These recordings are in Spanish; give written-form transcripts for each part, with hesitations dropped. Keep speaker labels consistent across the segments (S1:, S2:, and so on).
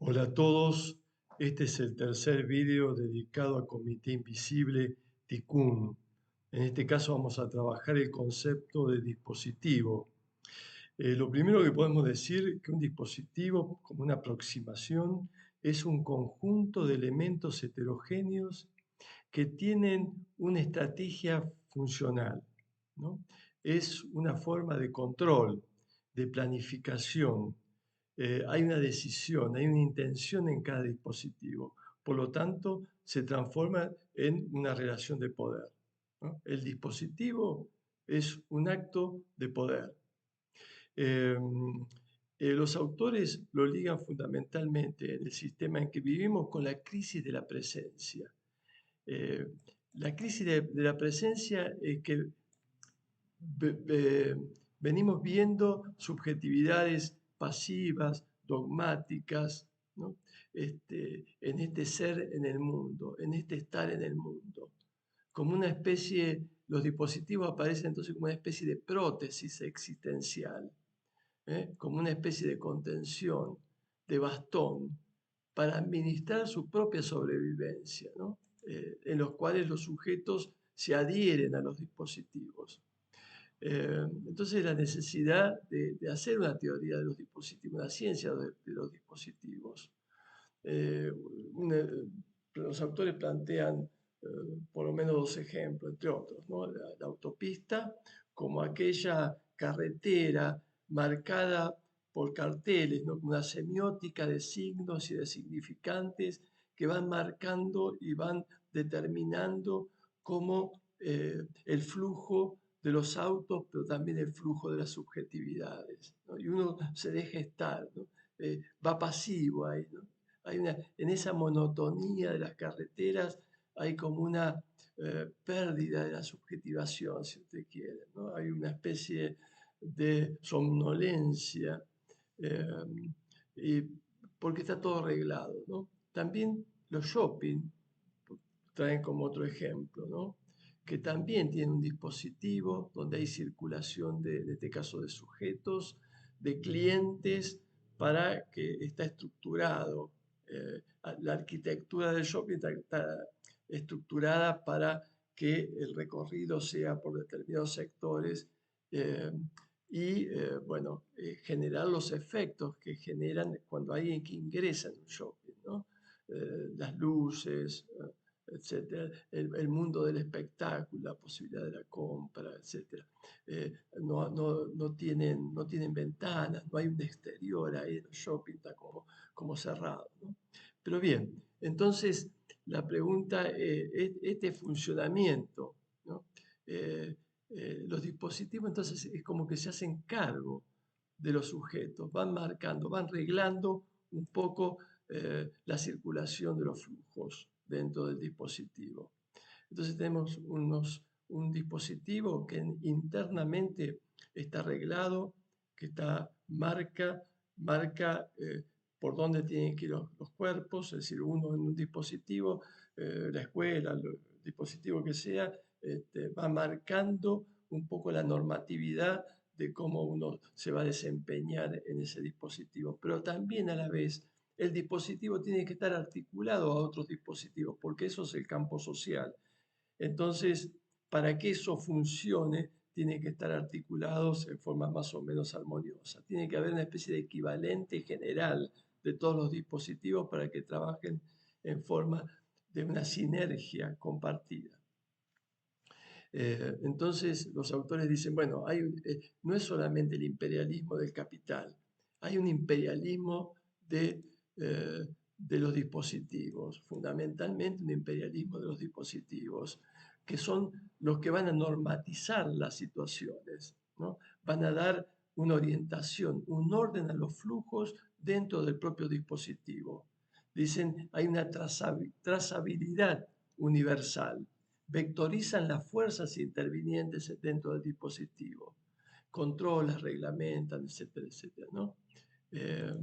S1: Hola a todos, este es el tercer vídeo dedicado a Comité Invisible Tikkun. En este caso vamos a trabajar el concepto de dispositivo. Lo primero que podemos decir es que un dispositivo, como una aproximación, es un conjunto de elementos heterogéneos que tienen una estrategia funcional, ¿no? Es una forma de control, de planificación. Hay una decisión, hay una intención en cada dispositivo. Por lo tanto, se transforma en una relación de poder, ¿no? El dispositivo es un acto de poder. Eh, los autores lo ligan fundamentalmente en el sistema en que vivimos con la crisis de la presencia. Eh, la crisis de la presencia es que venimos viendo subjetividades pasivas, dogmáticas, ¿no? En este ser en el mundo, en este estar en el mundo. Como una especie, los dispositivos aparecen entonces como una especie de prótesis existencial, como una especie de contención, de bastón, para administrar su propia sobrevivencia, ¿no? En los cuales los sujetos se adhieren a los dispositivos. Entonces la necesidad de hacer una teoría de los dispositivos, una ciencia de los dispositivos. Eh, una- los autores plantean por lo menos dos ejemplos, entre otros, ¿no? La autopista como aquella carretera marcada por carteles, ¿no? Una semiótica de signos y de significantes que van marcando y van determinando cómo el flujo de los autos, pero también el flujo de las subjetividades, ¿no? Y uno se deja estar, ¿no? Va pasivo ahí, ¿no? En esa monotonía de las carreteras hay como una pérdida de la subjetivación, si usted quiere, ¿no? Hay una especie de somnolencia, eh, y porque está todo arreglado, ¿no? También los shopping traen como otro ejemplo, ¿no? Que también tiene un dispositivo donde hay circulación en este caso, de sujetos, de clientes, para que está estructurado. La arquitectura del shopping está estructurada para que el recorrido sea por determinados sectores eh, y, bueno, generar los efectos que generan cuando alguien que ingresa en un shopping, ¿no? Las luces, etcétera, el mundo del espectáculo, la posibilidad de la compra, etcétera. No tienen ventanas, no hay un exterior ahí, el shopping está como cerrado, ¿no? Pero bien, entonces la pregunta, este funcionamiento, ¿no? Los dispositivos entonces es como que se hacen cargo de los sujetos, van marcando, van reglando un poco la circulación de los flujos dentro del dispositivo. Entonces tenemos un dispositivo que internamente está arreglado, que marca por dónde tienen que ir los cuerpos, es decir, uno en un dispositivo, la escuela, el dispositivo que sea, va marcando un poco la normatividad de cómo uno se va a desempeñar en ese dispositivo. Pero también a la vez el dispositivo tiene que estar articulado a otros dispositivos, porque eso es el campo social. Entonces, para que eso funcione, tiene que estar articulados en forma más o menos armoniosa. Tiene que haber una especie de equivalente general de todos los dispositivos para que trabajen en forma de una sinergia compartida. Entonces los autores dicen, bueno, no es solamente el imperialismo del capital, hay un imperialismo de los dispositivos, fundamentalmente un imperialismo de los dispositivos, que son los que van a normatizar las situaciones, ¿no? Van a dar una orientación, un orden a los flujos dentro del propio dispositivo. Dicen, hay una trazabilidad universal, vectorizan las fuerzas intervinientes dentro del dispositivo, controlan, reglamentan, etcétera, etcétera, ¿no? Eh,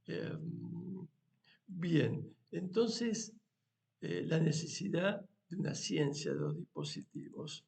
S1: eh, Bien, entonces la necesidad de una ciencia de los dispositivos,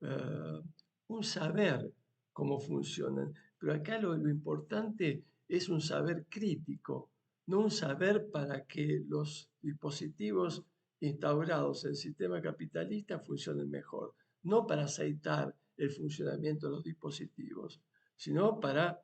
S1: eh, un saber cómo funcionan, pero acá lo importante es un saber crítico, no un saber para que los dispositivos instaurados en el sistema capitalista funcionen mejor, no para aceitar el funcionamiento de los dispositivos, sino para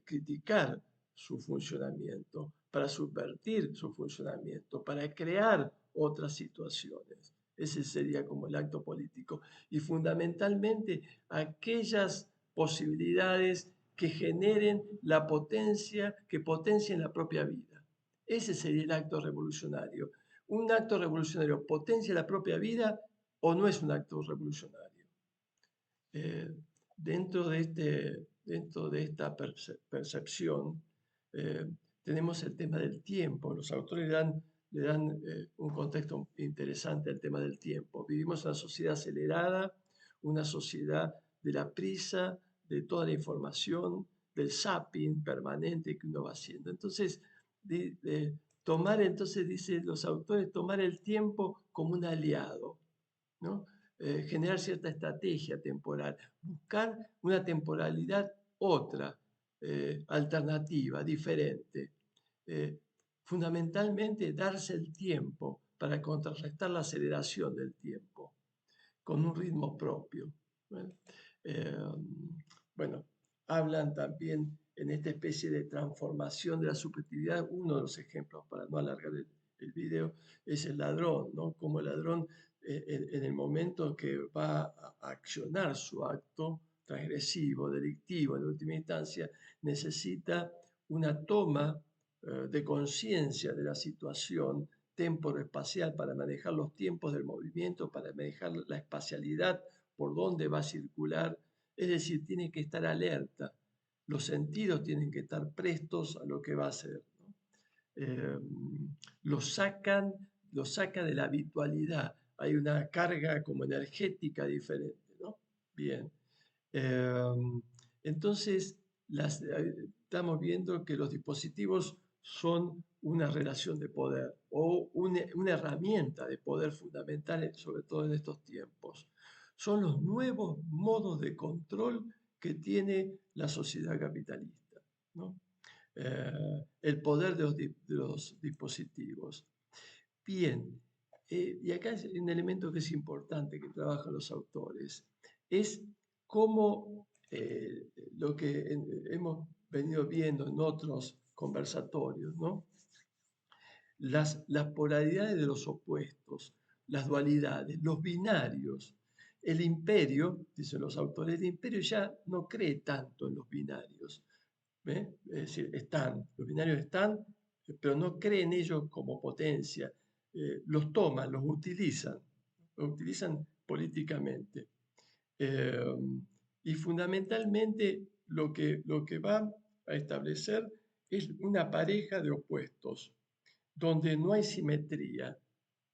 S1: criticar su funcionamiento, para subvertir su funcionamiento, para crear otras situaciones. Ese sería como el acto político. Y fundamentalmente aquellas posibilidades que generen la potencia, que potencien la propia vida. Ese sería el acto revolucionario. ¿Un acto revolucionario potencia la propia vida o no es un acto revolucionario? Eh, dentro de esta percepción, eh, tenemos el tema del tiempo. Los autores le dan un contexto interesante al tema del tiempo. Vivimos en una sociedad acelerada, una sociedad de la prisa, de toda la información, del zapping permanente que uno va haciendo. Entonces, tomar, entonces, dicen los autores, tomar el tiempo como un aliado, ¿no? Generar cierta estrategia temporal, buscar una temporalidad otra, alternativa, diferente. Eh, Fundamentalmente darse el tiempo para contrarrestar la aceleración del tiempo, con un ritmo propio. ¿Bueno? Eh, bueno, hablan también en esta especie de transformación de la subjetividad. Uno de los ejemplos, para no alargar el video, es el ladrón, ¿no? Como el ladrón, en el momento que va a accionar su acto transgresivo, delictivo, en última instancia, necesita una toma de conciencia de la situación temporoespacial para manejar los tiempos del movimiento, para manejar la espacialidad, por dónde va a circular. Es decir, tiene que estar alerta. Los sentidos tienen que estar prestos a lo que va a hacer, ¿no? Eh, lo sacan, lo saca de la habitualidad. Hay una carga como energética diferente, ¿no? Bien. Eh, entonces, estamos viendo que los dispositivos son una relación de poder o una herramienta de poder fundamental, sobre todo en estos tiempos. Son los nuevos modos de control que tiene la sociedad capitalista, ¿no? El poder de los dispositivos. Bien, y acá hay un elemento que es importante que trabajan los autores, es cómo lo que hemos venido viendo en otros conversatorios, ¿no? Las polaridades de los opuestos, las dualidades, los binarios. El imperio, dicen los autores, el imperio ya no cree tanto en los binarios. ¿Ve? Es decir, los binarios están, pero no cree en ellos como potencia. Los toman, los utilizan políticamente. Eh, y fundamentalmente lo que va a establecer es una pareja de opuestos, donde no hay simetría,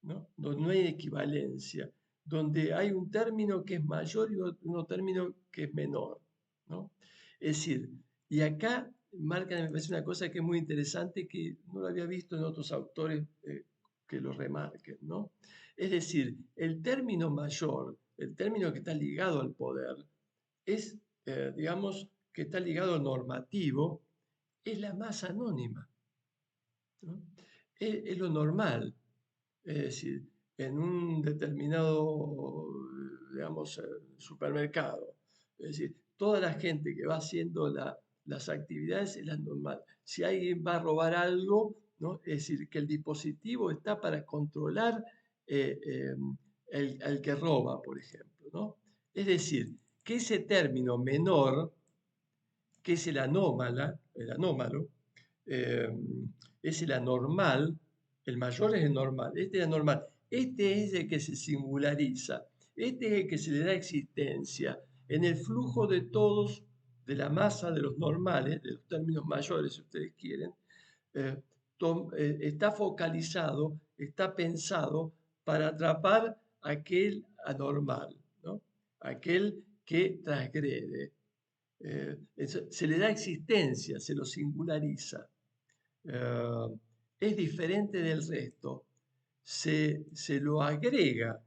S1: ¿no? Donde no hay equivalencia, donde hay un término que es mayor y otro término que es menor, ¿no? Es decir, y acá marcan, me parece una cosa que es muy interesante, que no lo había visto en otros autores que lo remarquen, ¿no? Es decir, el término mayor, el término que está ligado al poder, es, digamos, que está ligado al normativo, es la más anónima, ¿no? Es lo normal. Es decir, en un determinado, digamos, supermercado. Es decir, toda la gente que va haciendo las actividades es la normal. Si alguien va a robar algo, ¿no? Es decir, que el dispositivo está para controlar al que roba, por ejemplo, ¿no? Es decir, que ese término menor, que es el anómalo, eh, es el anormal, el mayor es el normal, este es el normal, este es el que se singulariza, este es el que se le da existencia. En el flujo de todos, de la masa de los normales, de los términos mayores, si ustedes quieren, eh, está focalizado, está pensado para atrapar aquel anormal, ¿no? Aquel que transgrede. Se le da existencia, se lo singulariza. Es diferente del resto, se lo agrega,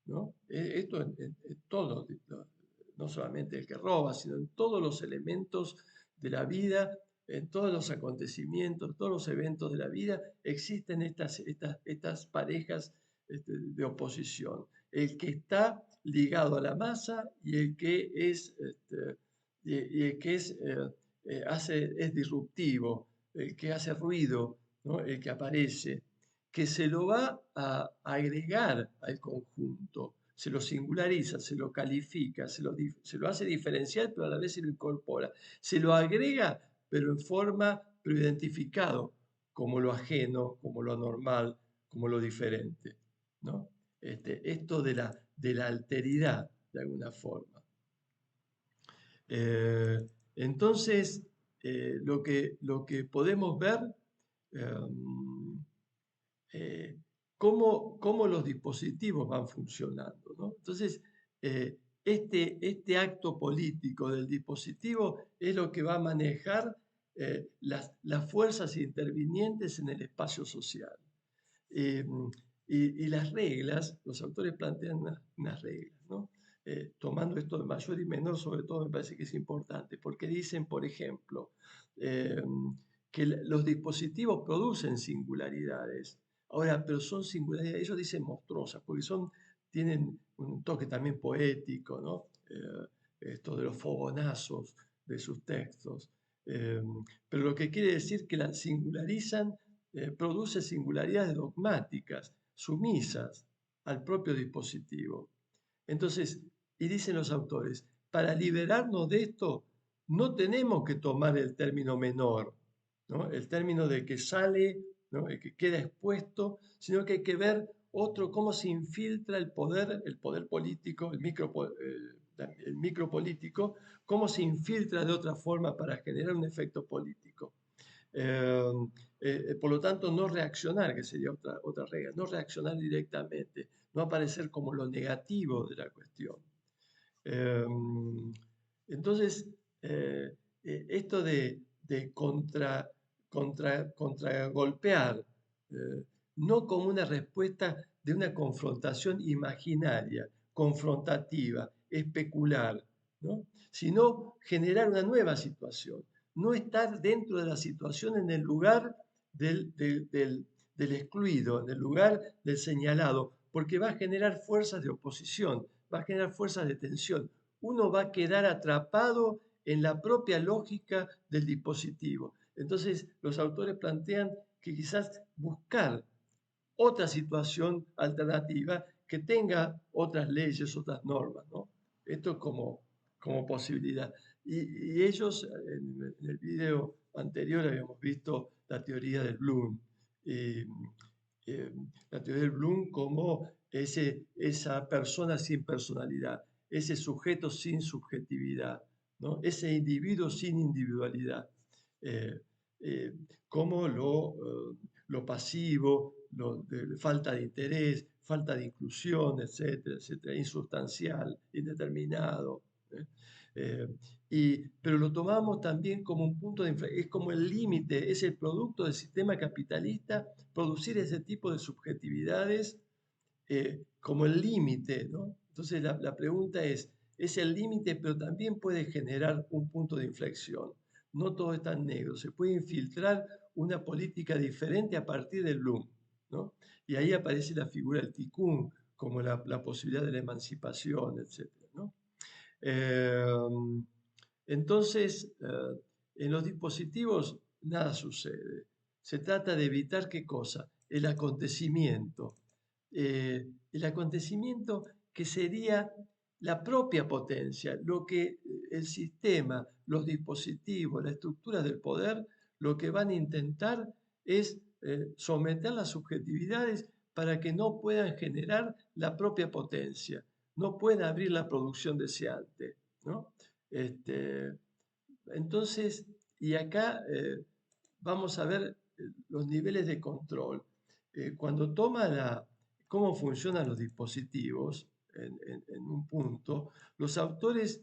S1: ¿no? Esto en todo, no solamente el que roba, sino en todos los elementos de la vida en todos los acontecimientos, todos los eventos de la vida, existen estas parejas de oposición. El que está ligado a la masa y el que y el que es disruptivo, el que hace ruido, ¿no? El que aparece, que se lo va a agregar al conjunto, se lo singulariza, se lo califica, se lo hace diferencial, pero a la vez se lo incorpora. Se lo agrega, pero identificado como lo ajeno, como lo anormal, como lo diferente, ¿no? Esto de la alteridad, de alguna forma. Eh, entonces, lo que podemos ver, em, eh, cómo los dispositivos van funcionando, ¿no? Entonces, este acto político del dispositivo es lo que va a manejar las fuerzas intervinientes en el espacio social. Eh, y las reglas, los autores plantean unas reglas, ¿no? Tomando esto de mayor y menor, sobre todo me parece que es importante, porque dicen, por ejemplo, eh, que los dispositivos producen singularidades. Ahora, pero son singularidades, ellos dicen monstruosas, porque tienen un toque también poético, ¿no? Esto de los fogonazos de sus textos. Eh, pero lo que quiere decir que la singularizan produce singularidades dogmáticas, sumisas al propio dispositivo. Entonces, y dicen los autores, para liberarnos de esto, no tenemos que tomar el término menor, ¿no? El término de que sale, ¿no? El que queda expuesto, sino que hay que ver cómo se infiltra el poder político, el micropolítico, cómo se infiltra de otra forma para generar un efecto político. Eh, por lo tanto, no reaccionar, que sería otra regla, no reaccionar directamente, no aparecer como lo negativo de la cuestión. Eh, entonces, esto de contragolpear, no como una respuesta de una confrontación imaginaria, confrontativa, especular, ¿no? Sino generar una nueva situación, no estar dentro de la situación en el lugar del excluido, en el lugar del señalado, porque va a generar fuerzas de oposición, va a generar fuerzas de tensión. Uno va a quedar atrapado en la propia lógica del dispositivo. Entonces, los autores plantean que quizás buscar otra situación alternativa que tenga otras leyes, otras normas, ¿no? Esto como posibilidad. Y ellos, en el video anterior habíamos visto la teoría del Bloom. eh, la teoría del Bloom como esa persona sin personalidad, ese sujeto sin subjetividad, ¿no? Ese individuo sin individualidad. Eh, eh, como lo pasivo, falta de interés, falta de inclusión, etcétera, etcétera, insustancial, indeterminado. ¿Eh? Pero lo tomamos también como un punto de inflexión, es como el límite, es el producto del sistema capitalista producir ese tipo de subjetividades como el límite, ¿no? Entonces la pregunta es el límite, pero también puede generar un punto de inflexión. No todo es tan negro, se puede infiltrar una política diferente a partir del Bloom, ¿no? Y ahí aparece la figura del tikkun como la posibilidad de la emancipación, etcétera, ¿no? Eh, entonces, en los dispositivos nada sucede. Se trata de evitar qué cosa? El acontecimiento. El acontecimiento que sería la propia potencia, lo que el sistema, los dispositivos, la estructura del poder, lo que van a intentar es someter las subjetividades para que no puedan generar la propia potencia, no puedan abrir la producción deseante, ¿no? Este, entonces, y acá vamos a ver los niveles de control. Cuando cómo funcionan los dispositivos en un punto, los autores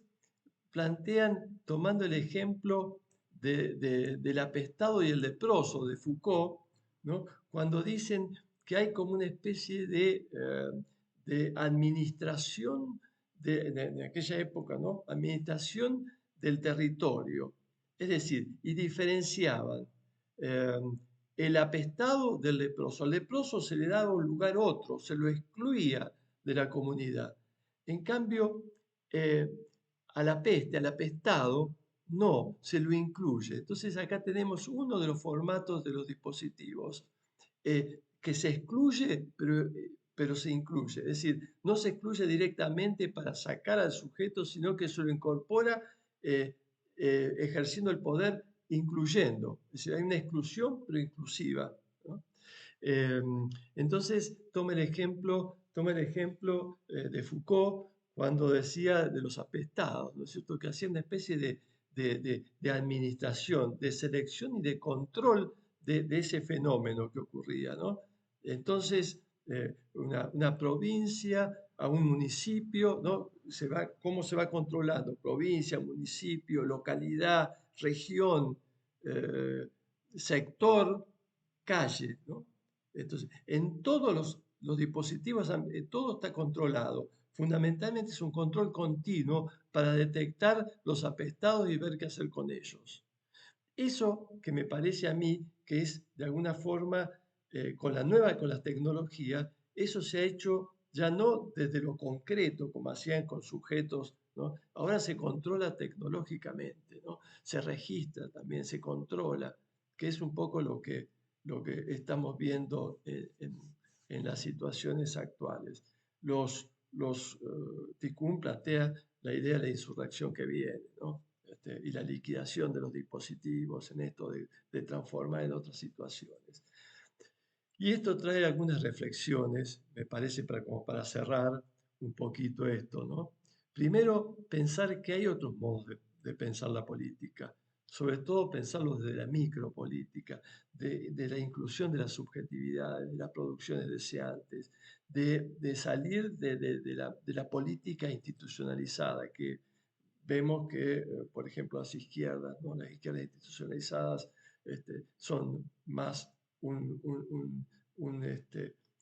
S1: plantean, tomando el ejemplo del apestado y el leproso de Foucault, ¿no? Cuando dicen que hay como una especie de administración en aquella época, ¿no? Administración del territorio. Es decir, y diferenciaban eh, el apestado del leproso. Al leproso se le daba un lugar otro, se lo excluía de la comunidad. En cambio, eh, a la peste, al apestado, no, se lo incluye. Entonces acá tenemos uno de los formatos de los dispositivos que se excluye, pero se incluye. Es decir, no se excluye directamente para sacar al sujeto, sino que se lo incorpora eh, ejerciendo el poder, incluyendo. Es decir, hay una exclusión, pero inclusiva, ¿no? Eh, entonces, toma el ejemplo de Foucault cuando decía de los apestados, ¿no es cierto? Que hacía una especie de administración, de selección y de control de ese fenómeno que ocurría, ¿no? Entonces, una provincia a un municipio, ¿no? ¿Cómo se va controlando? Provincia, municipio, localidad, región, eh, sector, calle, ¿no? Entonces, en todos los dispositivos, todo está controlado. Fundamentalmente es un control continuo para detectar los apestados y ver qué hacer con ellos. Eso que me parece a mí que es de alguna forma, con las tecnologías, eso se ha hecho ya no desde lo concreto, como hacían con sujetos, ¿no? Ahora se controla tecnológicamente, ¿no? Se registra también, se controla, que es un poco lo que estamos viendo en las situaciones actuales. Tikkun plantea la idea de la insurrección que viene, ¿no? Y la liquidación de los dispositivos en esto de transformar en otras situaciones. Y esto trae algunas reflexiones, me parece, como para cerrar un poquito esto, ¿no? Primero, pensar que hay otros modos de pensar la política, sobre todo pensarlo desde la micropolítica, de la inclusión de las subjetividades, de las producciones deseantes, de salir de la política institucionalizada, que vemos que, por ejemplo, las izquierdas, ¿no? Las izquierdas institucionalizadas son más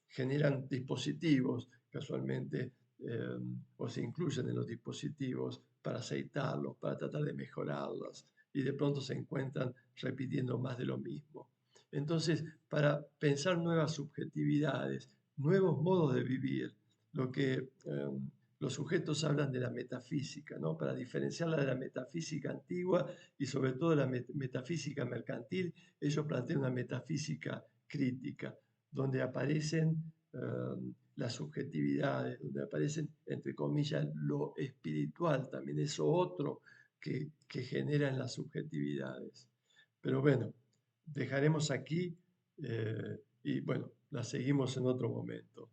S1: generan dispositivos casualmente eh, o se incluyen en los dispositivos para aceitarlos, para tratar de mejorarlos y de pronto se encuentran repitiendo más de lo mismo. Entonces, para pensar nuevas subjetividades, nuevos modos de vivir, lo que los sujetos hablan de la metafísica, ¿no? Para diferenciarla de la metafísica antigua y sobre todo de la metafísica mercantil, ellos plantean una metafísica crítica, donde aparecen las subjetividades, donde aparecen, entre comillas, lo espiritual, también eso otro que generan las subjetividades. Pero bueno, dejaremos aquí y bueno, la seguimos en otro momento.